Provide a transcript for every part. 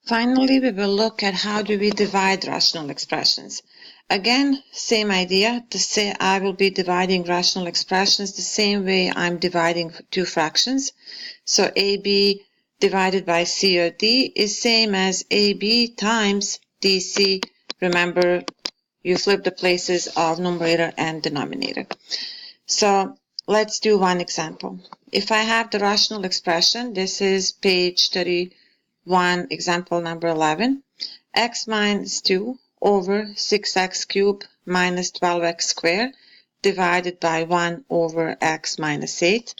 Finally, we will look at how do we divide rational expressions. Again, same idea. To say I will be dividing rational expressions the same way I'm dividing two fractions. So AB divided by C or D is same as AB times DC. Remember, you flip the places of numerator and denominator. So let's do one example. If I have the rational expression, this is page 31, example number 11, x minus 2 over 6x cubed minus 12x squared divided by 1 over x minus 8.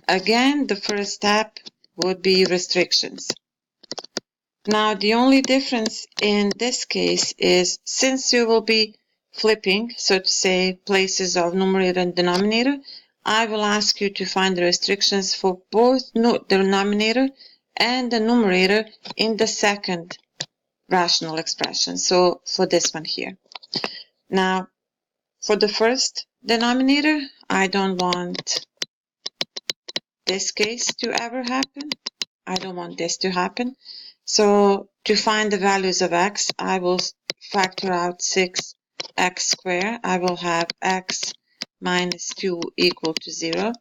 Again, the first step would be restrictions. Now, the only difference in this case is since you will be flipping, so to say, places of numerator and denominator, I will ask you to find the restrictions for both the denominator and the numerator in the second rational expression. So for this one here. Now, for the first denominator, I don't want this case to ever happen. I don't want this to happen. So to find the values of x, I will factor out 6x squared. I will have x minus 2 equal to 0.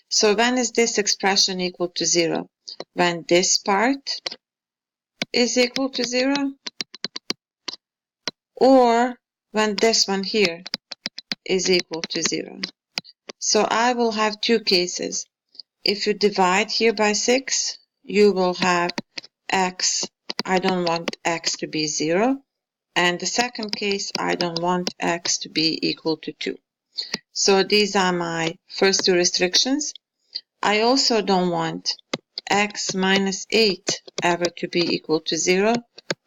So when is this expression equal to 0? When this part is equal to 0, or when this one here is equal to 0. So I will have two cases. If you divide here by 6, you will have x, I don't want x to be 0. And the second case, I don't want x to be equal to 2. So these are my first two restrictions. I also don't want x minus 8 ever to be equal to 0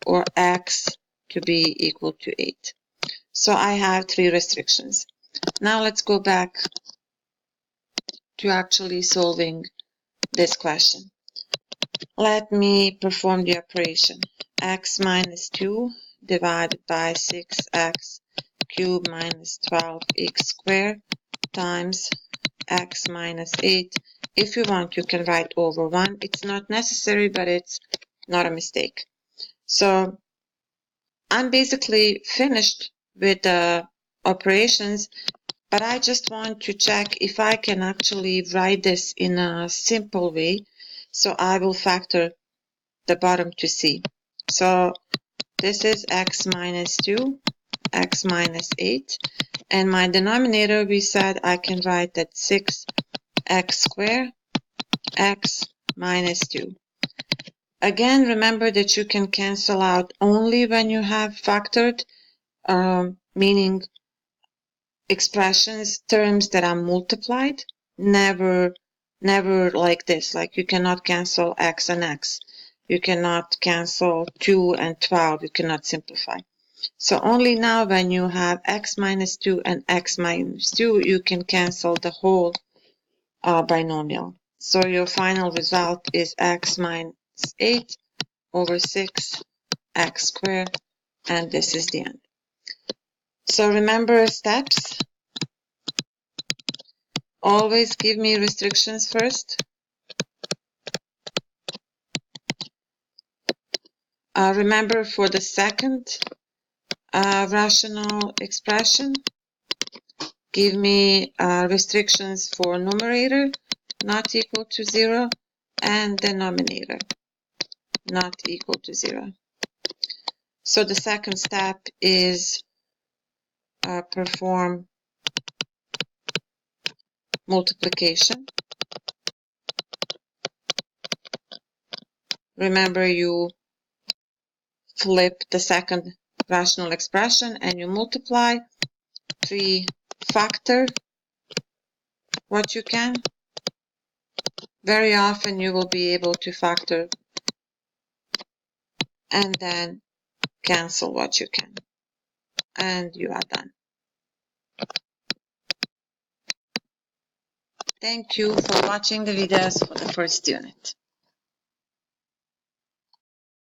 or x to be equal to 8. So I have three restrictions. Now let's go back to actually solving this question. Let me perform the operation. X minus 2 divided by 6x cubed minus 12x squared times x minus 8. If you want, you can write over 1. It's not necessary, but it's not a mistake. So I'm basically finished with the operations, but I just want to check if I can actually write this in a simple way. So I will factor the bottom to C. So this is x minus 2, x minus 8. And my denominator, we said I can write that 6x squared, x minus 2. Again, remember that you can cancel out only when you have factored, meaning expressions, terms that are multiplied, never like this. Like you cannot cancel x and x. You cannot cancel 2 and 12. You cannot simplify. So only now when you have x minus 2 and x minus 2, you can cancel the whole binomial. So your final result is x minus 8 over 6x squared, and this is the end. So remember steps. Always give me restrictions first. Remember for the second rational expression, give me restrictions for numerator not equal to 0 and denominator not equal to 0. So the second step is perform multiplication. Remember, you flip the second rational expression and you multiply. 3, factor what you can. Very often you will be able to factor and then cancel what you can. And you are done. Thank you for watching the videos for the first unit.